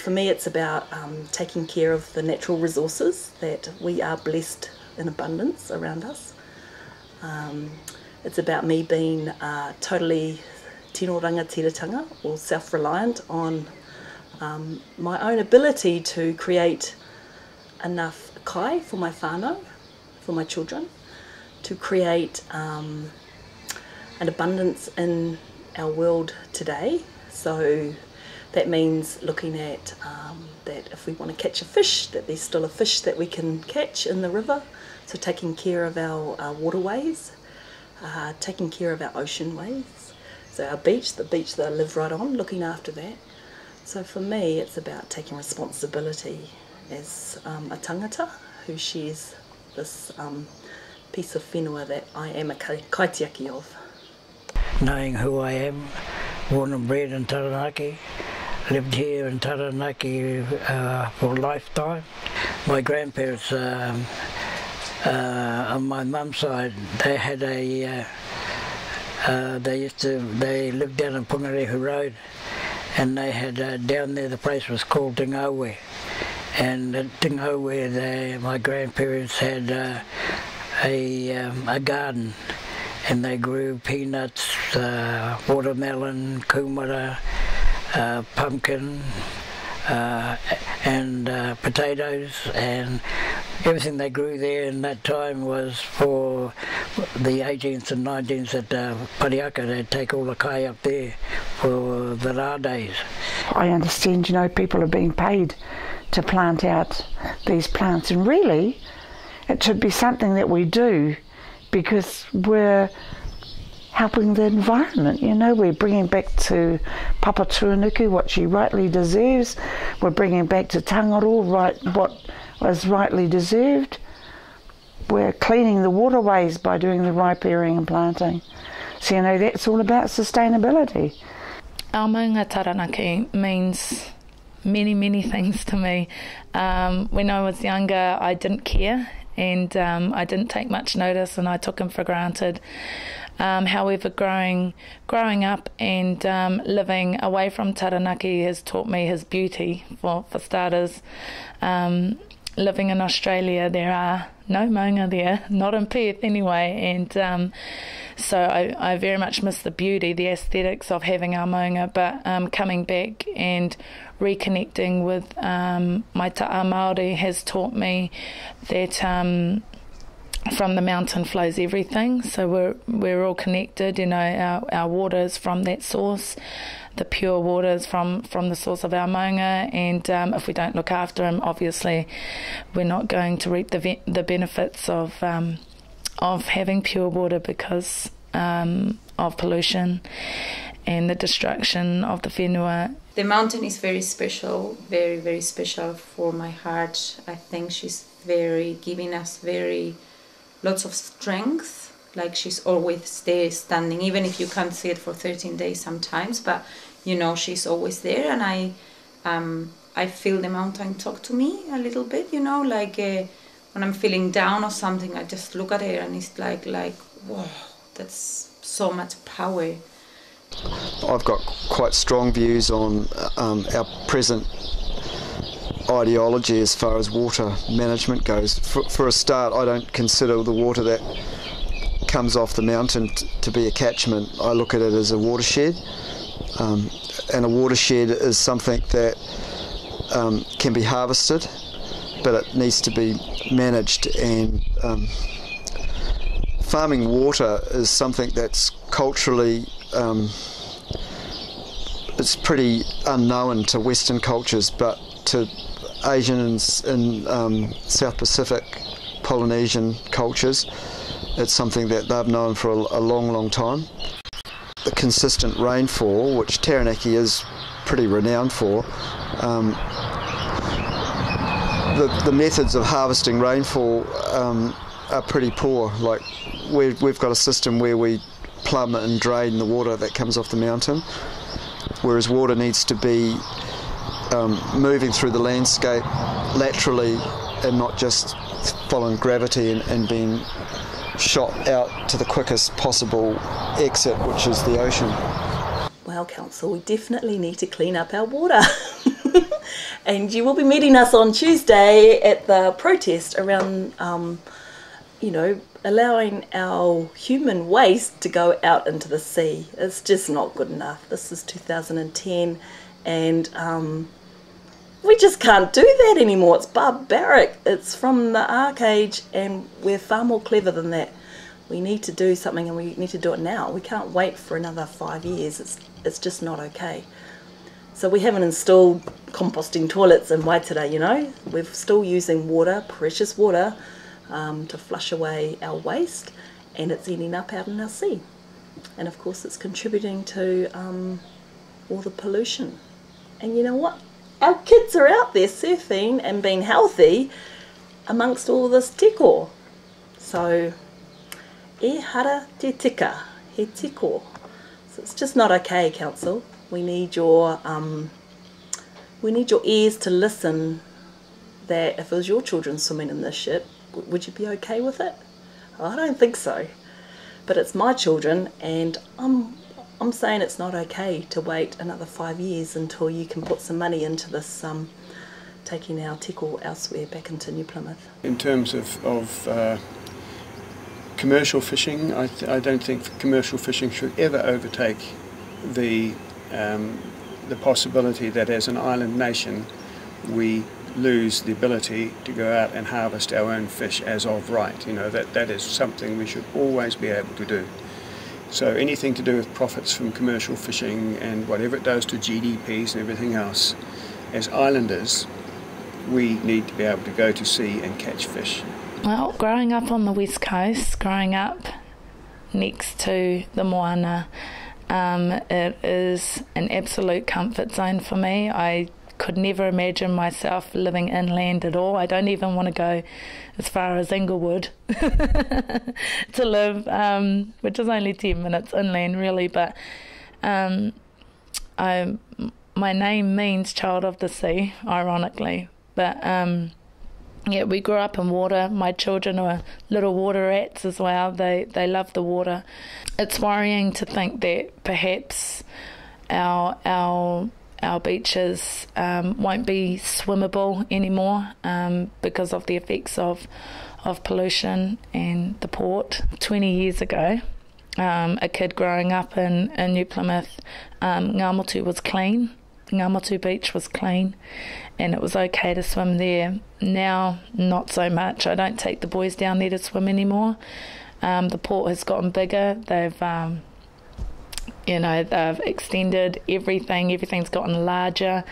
for me it's about taking care of the natural resources that we are blessed in abundance around us. It's about me being totally tino rangatiratanga, or self-reliant on my own ability to create enough kai for my whānau, for my children, to create an abundance in our world today. So that means looking at that if we want to catch a fish, that there's still a fish that we can catch in the river. So taking care of our waterways, taking care of our ocean ways. So our beach, the beach that I live right on, looking after that. So for me, it's about taking responsibility as a tangata who shares this piece of whenua that I am a kaitiaki of. Knowing who I am, born and bred in Taranaki, lived here in Taranaki for a lifetime. My grandparents, on my mum's side, they had they lived down in Pungarehu Road, and they had down there, the place was called Tingaue. And at Tingaue, my grandparents had a garden, and they grew peanuts, watermelon, kumara, pumpkin, and potatoes, and everything they grew there in that time was for the 18th and 19th at Pariaka. They'd take all the kai up there for the rā days. I understand, people are being paid to plant out these plants, and really it should be something that we do because we're helping the environment. We're bringing back to Papa Tuanuku what she rightly deserves. We're bringing back to Tangaroa what was rightly deserved. We're cleaning the waterways by doing the riparian and planting. So that's all about sustainability. Our maunga Taranaki means many, many things to me. When I was younger, I didn't care, and I didn't take much notice, and I took him for granted. However, growing up and living away from Taranaki has taught me his beauty, for starters. Living in Australia, there are no maunga there, not in Perth anyway, and so I very much miss the beauty, the aesthetics of having our maunga, but coming back and reconnecting with my ta'a Māori has taught me that from the mountain flows everything, so we're all connected. Our waters from that source, the pure waters from the source of our maunga, and if we don't look after them, obviously we're not going to reap the benefits of having pure water because of pollution and the destruction of the whenua. The mountain is very special, very, very special for my heart. I think she's giving us lots of strength, like she's always there standing, even if you can't see it for 13 days sometimes, but she's always there, and I feel the mountain talk to me a little bit, like when I'm feeling down or something, I just look at her and it's like whoa, that's so much power. I've got quite strong views on our present ideology as far as water management goes. For a start, I don't consider the water that comes off the mountain to be a catchment. I look at it as a watershed, and a watershed is something that can be harvested, but it needs to be managed, and farming water is something that's culturally it's pretty unknown to Western cultures, but to Asian and South Pacific Polynesian cultures, it's something that they've known for a long, long time. The consistent rainfall, which Taranaki is pretty renowned for, the methods of harvesting rainfall are pretty poor. Like we've got a system where we plumb and drain the water that comes off the mountain, whereas water needs to be moving through the landscape laterally and not just following gravity and being shot out to the quickest possible exit, which is the ocean. Well, Council, we definitely need to clean up our water. And you will be meeting us on Tuesday at the protest around, allowing our human waste to go out into the sea. It's just not good enough. This is 2010, and we just can't do that anymore. It's barbaric. It's from the Ark Age, and we're far more clever than that. We need to do something, and we need to do it now. We can't wait for another 5 years. It's just not okay. So we haven't installed composting toilets in Waitara, We're still using water, precious water, to flush away our waste, and it's ending up out in our sea. And of course it's contributing to all the pollution. And you know what? Our kids are out there surfing and being healthy amongst all this teko. So, e hara te tika, he teko. So it's just not okay, Council. We need your ears to listen. That if it was your children swimming in this shit, would you be okay with it? I don't think so. But it's my children, and I'm saying it's not okay to wait another 5 years until you can put some money into this, taking our teko elsewhere back into New Plymouth. In terms of commercial fishing, I don't think commercial fishing should ever overtake the possibility that as an island nation we lose the ability to go out and harvest our own fish as of right. That is something we should always be able to do. So anything to do with profits from commercial fishing and whatever it does to GDPs and everything else, as islanders we need to be able to go to sea and catch fish. Well, growing up on the west coast, growing up next to the moana, it is an absolute comfort zone for me. I could never imagine myself living inland at all. I don't even want to go as far as Inglewood to live, which is only 10 minutes inland really, but my name means child of the sea, ironically. But yeah, we grew up in water. My children are little water rats as well. They love the water. It's worrying to think that perhaps our beaches won't be swimmable anymore because of the effects of pollution and the port. 20 years ago, a kid growing up in New Plymouth, Ngamotu was clean. Ngamotu Beach was clean, and it was okay to swim there. Now, not so much. I don't take the boys down there to swim anymore. The port has gotten bigger. They've extended everything. Everything's gotten larger.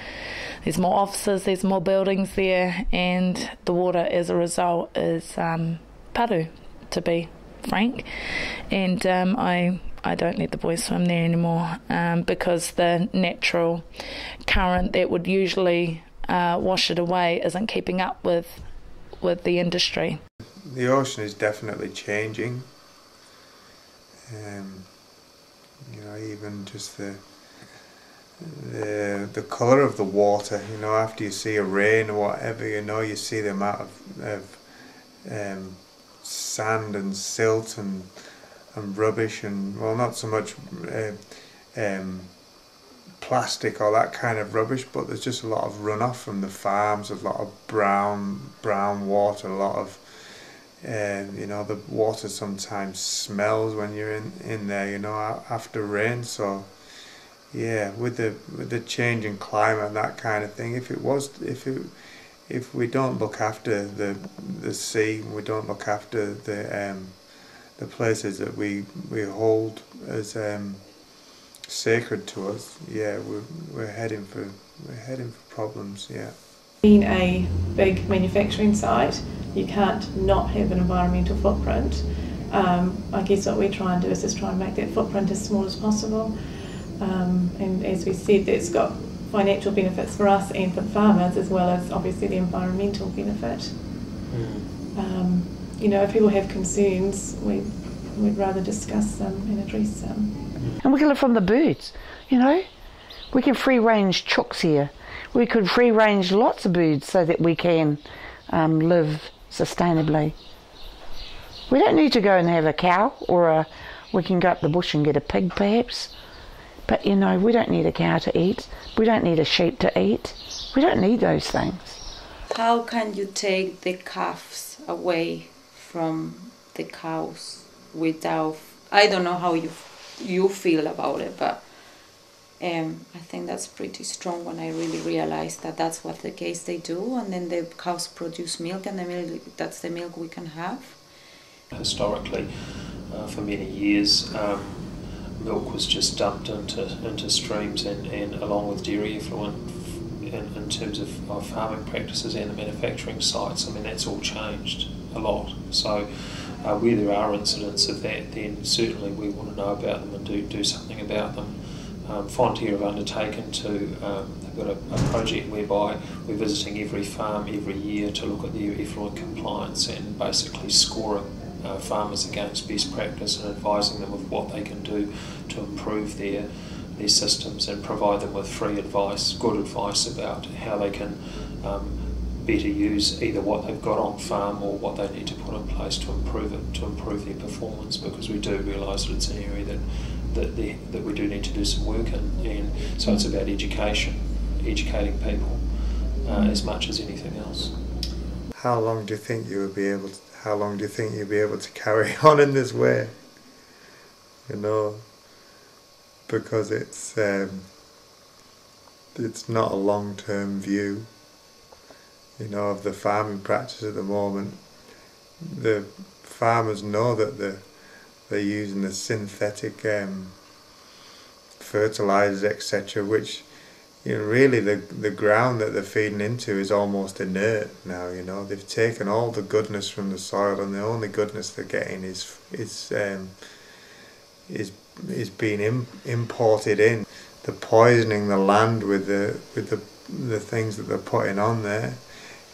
There's more offices, there's more buildings there, and the water as a result is paru, to be frank. And I don't let the boys swim there anymore because the natural current that would usually wash it away isn't keeping up with the industry. The ocean is definitely changing. Even just the colour of the water, after you see a rain or whatever, you see the amount of sand and silt and rubbish, and well, not so much plastic or that kind of rubbish, but there's just a lot of runoff from the farms, a lot of brown water, a lot of the water sometimes smells when you're in there, after rain. So yeah, with the changing climate and that kind of thing, if we don't look after the sea, we don't look after the places that we hold as sacred to us, yeah, we're heading for problems, yeah. Being a big manufacturing site, you can't not have an environmental footprint. I guess what we try and do is just try and make that footprint as small as possible. And as we said, that's got financial benefits for us and for the farmers, as well as obviously the environmental benefit. If people have concerns, we'd rather discuss them and address them. And we can live from the birds, We can free range chooks here. We could free range lots of birds so that we can live sustainably. We don't need to go and have a cow, or we can go up the bush and get a pig perhaps. But we don't need a cow to eat. We don't need a sheep to eat. We don't need those things. How can you take the calves away from the cows without, I don't know how you feel about it, but I think that's pretty strong when I really realized that that's what the case they do, and then the cows produce milk, and the milk, that's the milk we can have. Historically, for many years, milk was just dumped into streams and along with dairy effluent in terms of farming practices and the manufacturing sites. I mean, that's all changed a lot. So where there are incidents of that, then certainly we want to know about them and do something about them. Fonterra have undertaken to, they've got a project whereby we're visiting every farm every year to look at their effluent compliance and basically scoring farmers against best practice and advising them of what they can do to improve their systems and provide them with free advice, good advice about how they can better use either what they've got on farm or what they need to put in place to improve it, to improve their performance, because we do realise that it's an area that we do need to do some work in, and so it's about educating people as much as anything else. How long do you think you'll be able to carry on in this way? You know, because it's not a long-term view, you know, of the farming practice at the moment. The farmers know that they're using the synthetic fertilizers, etc., which, you know, really the ground that they're feeding into is almost inert now. You know, they've taken all the goodness from the soil, and the only goodness they're getting is being imported in. They're poisoning the land with the things that they're putting on there.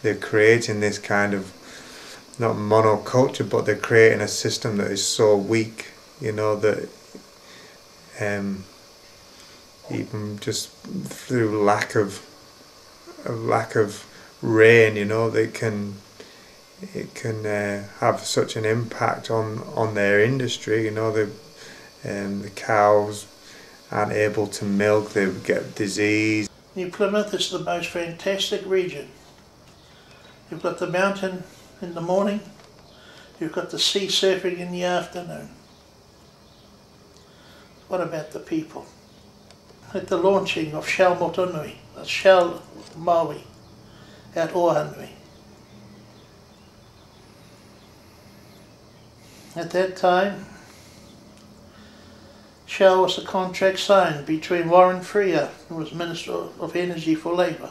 They're creating this kind of, not monoculture, but they're creating a system that is so weak, you know, that even just through lack of rain, you know, it can have such an impact on their industry. You know, the cows aren't able to milk, they get disease. New Plymouth is the most fantastic region. You've got the mountain in the morning, you've got the sea surfing in the afternoon. What about the people? At the launching of Shell Motunui, Shell Maui at Ohanui. At that time, Shell was a contract signed between Warren Freer, who was Minister of Energy for Labour,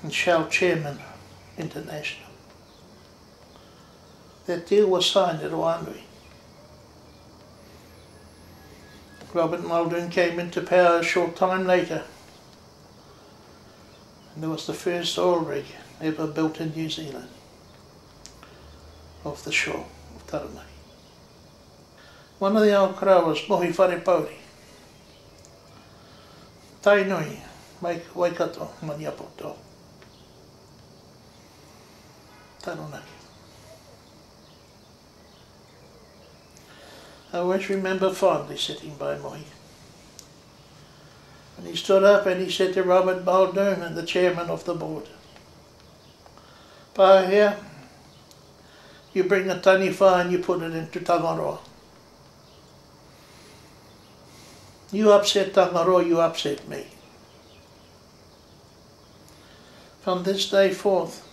and Shell Chairman International. That deal was signed at Ohanui. Robert Muldoon came into power a short time later, and there was the first oil rig ever built in New Zealand off the shore of Taranaki. One of the Aokarawas, Mohi Wharepauri, Tainui, Waikato, Maniapoto, Taranaki. I always remember fondly sitting by Mohi. And he stood up and he said to Robert Muldoon and the chairman of the board, "Pa here, you bring a taniwha and you put it into Tangaroa. You upset Tangaroa, you upset me. From this day forth,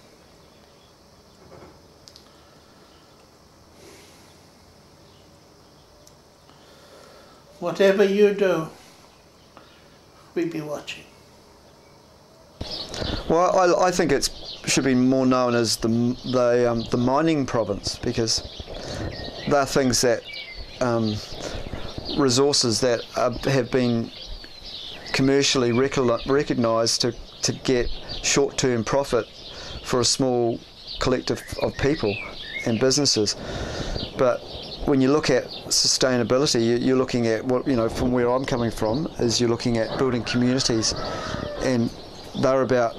whatever you do, we be watching." Well, I think it should be more known as the mining province, because there are things that resources that have been commercially recognised to get short-term profit for a small collective of people and businesses. But when you look at sustainability, you're looking at what, you know, from where I'm coming from, is you're looking at building communities, and they're about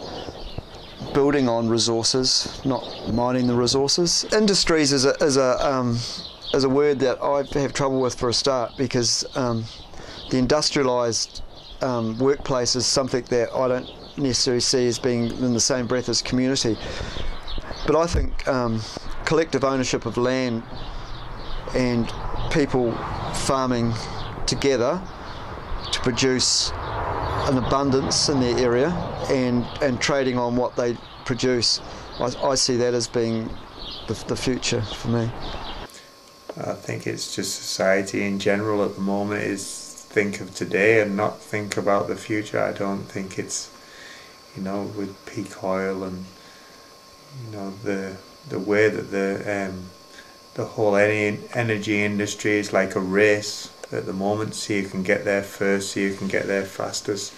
building on resources, not mining the resources. Industries is a word that I have trouble with for a start, because the industrialised workplace is something that I don't necessarily see as being in the same breath as community. But I think collective ownership of land and people farming together to produce an abundance in their area and trading on what they produce, I see that as being the future for me. I think it's just society in general at the moment is think of today and not think about the future. I don't think it's, you know, with peak oil and, you know, the way that the whole energy industry is like a race at the moment. See who can get there first, see who can get there fastest,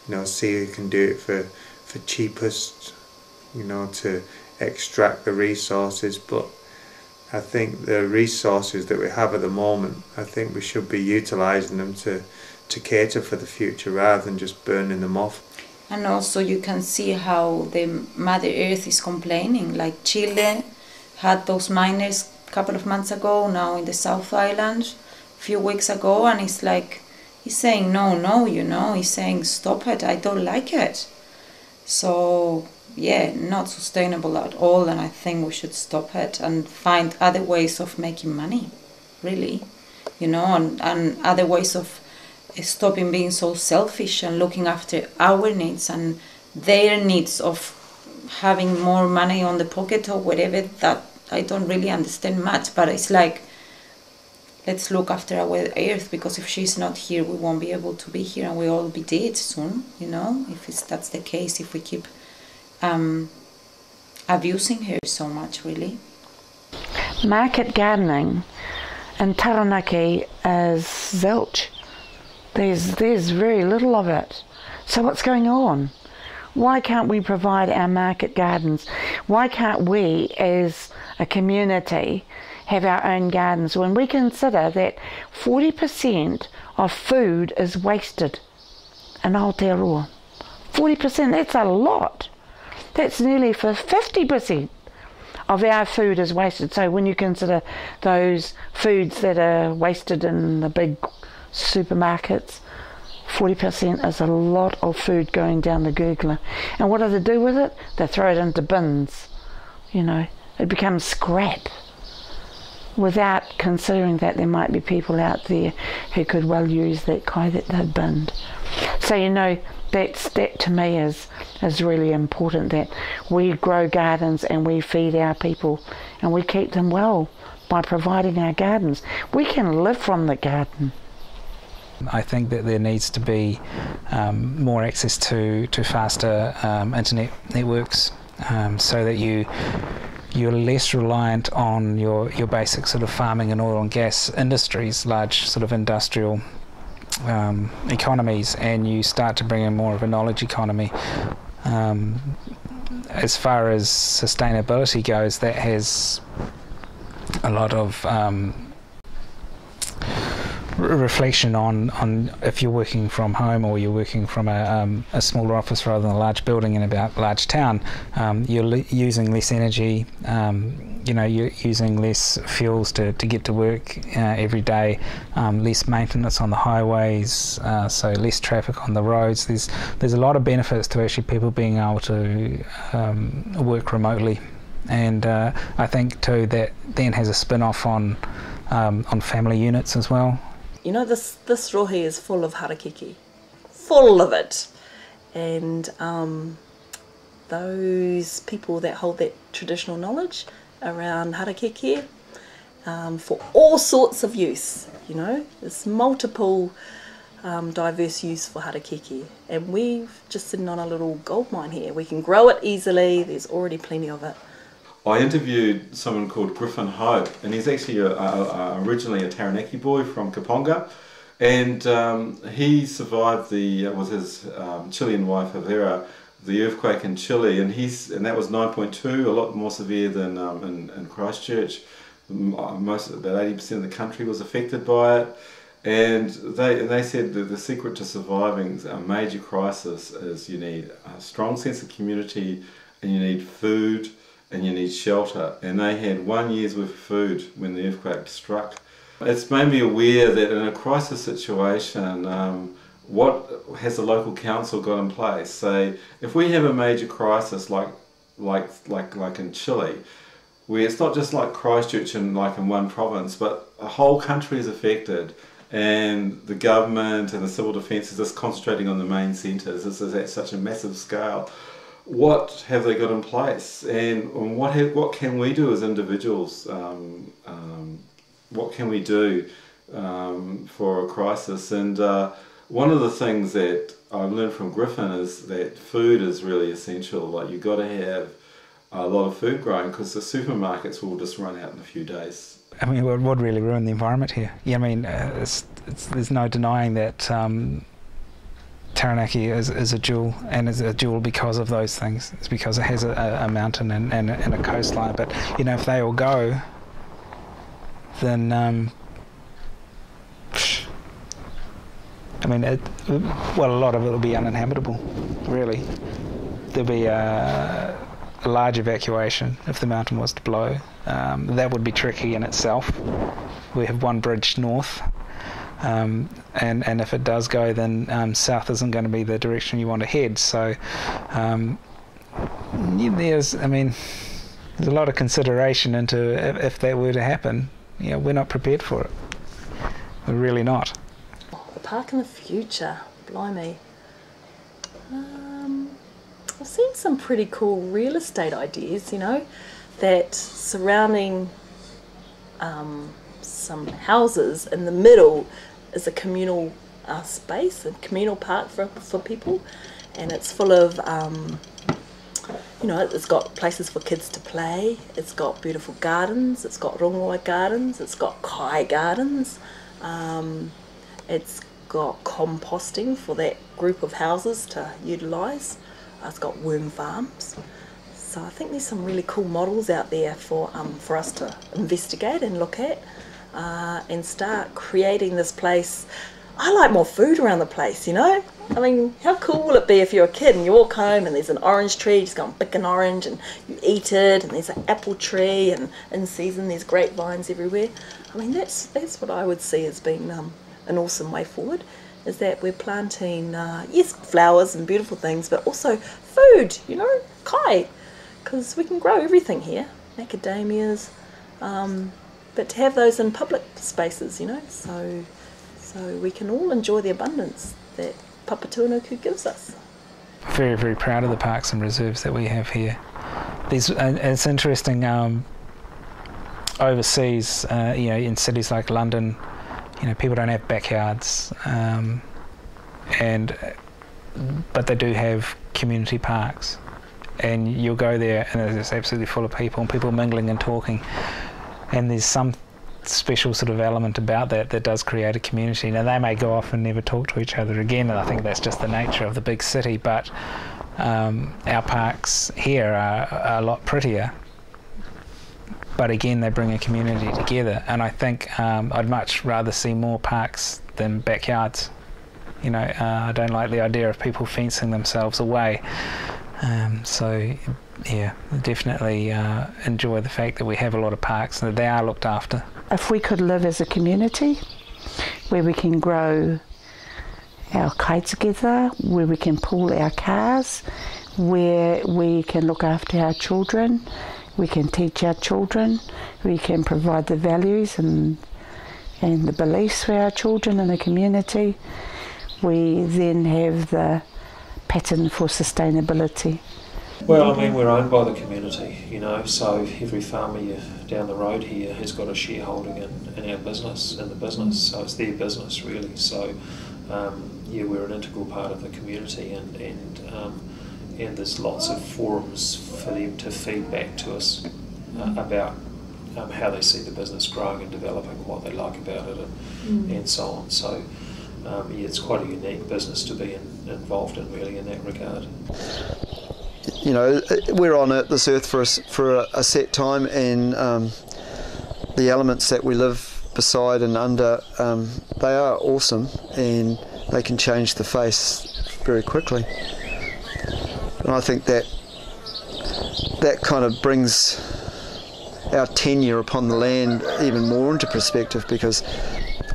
you know, see who can do it for cheapest, you know, to extract the resources. But I think the resources that we have at the moment, I think we should be utilising them to cater for the future rather than just burning them off. And also you can see how the Mother Earth is complaining. Like Chile had those miners a couple of months ago, now in the South Island, a few weeks ago, and it's like, he's saying no, you know, he's saying stop it, I don't like it. So yeah, not sustainable at all, and I think we should stop it and find other ways of making money, really, you know, and other ways of stopping being so selfish and looking after our needs and their needs of having more money on the pocket or whatever. That I don't really understand much, but it's like, let's look after our earth, because if she's not here, we won't be able to be here and we'll all be dead soon, you know, if that's the case, if we keep abusing her so much, really. Market gardening in Taranaki is zilch. There's very little of it. So what's going on? Why can't we provide our market gardens? Why can't we as a community have our own gardens when we consider that 40% of food is wasted in Aotearoa? 40%, that's a lot. That's nearly for 50% of our food is wasted. So when you consider those foods that are wasted in the big supermarkets, 40% is a lot of food going down the gurgler. And what do they do with it? They throw it into bins. You know, it becomes scrap, without considering that there might be people out there who could well use that kai that they've binned. So, you know, that to me is really important, that we grow gardens and we feed our people and we keep them well by providing our gardens. We can live from the garden. I think that there needs to be more access to faster internet networks, so that you're less reliant on your basic sort of farming and oil and gas industries, large sort of industrial economies, and you start to bring in more of a knowledge economy. As far as sustainability goes, that has a lot of reflection on if you're working from home or you're working from a smaller office rather than a large building in a large town. You're using less energy, you know, you're using less fuels to get to work every day, less maintenance on the highways, so less traffic on the roads. There's a lot of benefits to actually people being able to work remotely, and I think too that then has a spin-off on family units as well. You know, this rohe is full of harakeke, full of it, and those people that hold that traditional knowledge around harakeke for all sorts of use, you know, there's multiple diverse use for harakeke, and we've just sitting on a little gold mine here. We can grow it easily, there's already plenty of it. I interviewed someone called Griffin Hope, and he's actually originally a Taranaki boy from Kaponga, and he survived with his Chilean wife Havera, the earthquake in Chile, and that was 9.2, a lot more severe than in Christchurch. About 80% of the country was affected by it, and they said that the secret to surviving a major crisis is you need a strong sense of community, and you need food, and you need shelter, and they had 1 year's worth of food when the earthquake struck. It's made me aware that in a crisis situation what has the local council got in place? Say, if we have a major crisis like in Chile, where it's not just like Christchurch in one province, but a whole country is affected, and the government and the civil defence is just concentrating on the main centres. This is at such a massive scale. What have they got in place, and what can we do as individuals? What can we do for a crisis? And one of the things that I've learned from Griffin is that food is really essential. Like, you've got to have a lot of food growing, because the supermarkets will just run out in a few days. I mean, it would really ruin the environment here. Yeah, I mean, there's no denying that Taranaki is a jewel, and is a jewel because of those things. It's because it has a mountain and a coastline. But, you know, if they all go, then I mean, a lot of it will be uninhabitable, really. There'll be a large evacuation if the mountain was to blow. That would be tricky in itself. We have one bridge north, and if it does go, then south isn't going to be the direction you want to head. So there's a lot of consideration into if that were to happen. You know, we're not prepared for it. We're really not. The park in the future, blimey. I've seen some pretty cool real estate ideas, you know, that surrounding some houses in the middle is a communal space, a communal park for people, and it's full of, you know, it's got places for kids to play, it's got beautiful gardens, it's got rongoa gardens, it's got kai gardens, it's got composting for that group of houses to utilise. It's got worm farms. So I think there's some really cool models out there for us to investigate and look at, and start creating this place. I like more food around the place, you know. I mean, how cool will it be if you're a kid and you walk home and there's an orange tree, you just go and pick an orange and you eat it, and there's an apple tree, and in season there's grapevines everywhere. I mean, that's what I would see as being an awesome way forward, is that we're planting, yes, flowers and beautiful things, but also food, you know, kai, because we can grow everything here, macadamias, but to have those in public spaces, you know, so we can all enjoy the abundance that Papatūānuku gives us. Very, very proud of the parks and reserves that we have here. It's interesting, overseas, you know, in cities like London, you know, people don't have backyards, but they do have community parks, and you'll go there and it's absolutely full of people, and people mingling and talking, and there's some special sort of element about that does create a community. Now, they may go off and never talk to each other again, and I think that's just the nature of the big city, but our parks here are a lot prettier. But again, they bring a community together, and I think I'd much rather see more parks than backyards. You know, I don't like the idea of people fencing themselves away. So, yeah, definitely enjoy the fact that we have a lot of parks and that they are looked after. If we could live as a community where we can grow our kai together, where we can pool our cars, where we can look after our children, we can teach our children, we can provide the values and the beliefs for our children in the community, we then have the pattern for sustainability. Well, I mean, we're owned by the community, you know, so every farmer down the road here has got a shareholding in our business, in the business, so it's their business really. So, yeah, we're an integral part of the community, and there's lots of forums for them to feed back to us about how they see the business growing and developing, what they like about it, and so on. So, yeah, it's quite a unique business to be involved in, really, in that regard. You know, we're on this earth for a set time, and the elements that we live beside and under, they are awesome, and they can change the face very quickly. And I think that kind of brings our tenure upon the land even more into perspective, because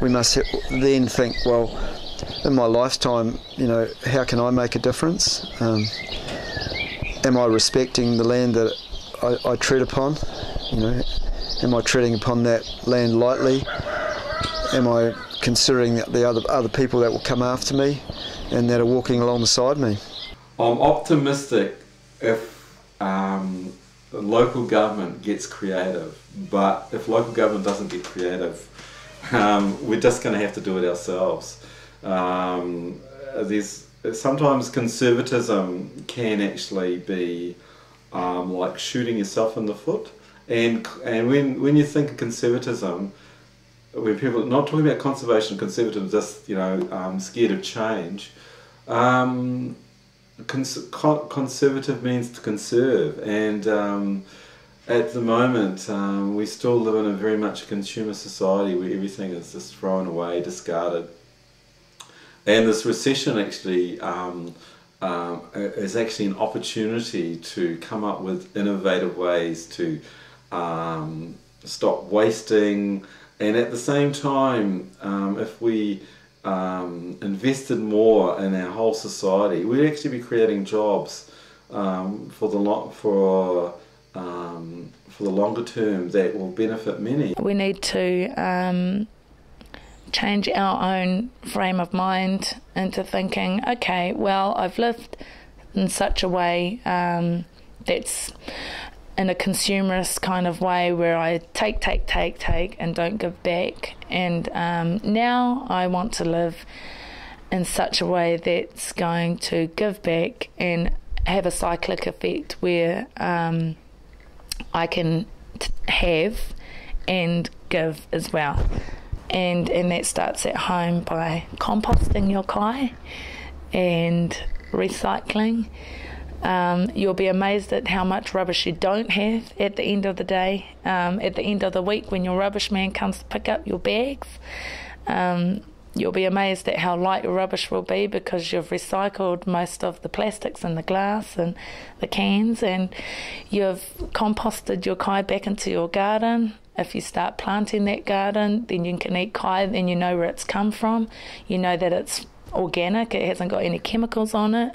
we must then think, well, in my lifetime, how can I make a difference? Am I respecting the land that I tread upon? Am I treading upon that land lightly? Am I considering the other people that will come after me and that are walking alongside me? I'm optimistic if local government gets creative, but if local government doesn't get creative, we're just going to have to do it ourselves. Sometimes conservatism can actually be like shooting yourself in the foot, and when you think of conservatism, when people are not talking about conservation, conservatism, just scared of change. Conservative means to conserve, and at the moment we still live in a very much consumer society where everything is just thrown away, discarded. And this recession actually is actually an opportunity to come up with innovative ways to stop wasting, and at the same time, if we invested more in our whole society, we'd actually be creating jobs for the longer term that will benefit many. We need to change our own frame of mind into thinking, okay, well, I've lived in such a way that's in a consumerist kind of way where I take and don't give back, and now I want to live in such a way that's going to give back and have a cyclic effect where I can have and give as well. And that starts at home by composting your kai and recycling. You'll be amazed at how much rubbish you don't have at the end of the day. At the end of the week, when your rubbish man comes to pick up your bags, you'll be amazed at how light your rubbish will be because you've recycled most of the plastics and the glass and the cans, and you've composted your kai back into your garden. If you start planting that garden, then you can eat kai, then you know where it's come from. You know that it's organic, it hasn't got any chemicals on it.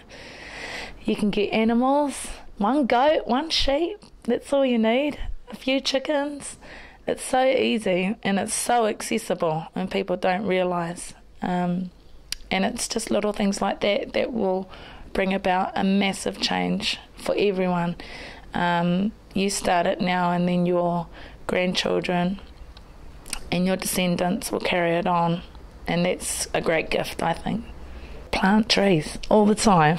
You can get animals, 1 goat, 1 sheep, that's all you need, a few chickens. It's so easy and it's so accessible, and people don't realise. And it's just little things like that that will bring about a massive change for everyone. You start it now, and then your grandchildren and your descendants will carry it on, and that's a great gift, I think. Plant trees all the time.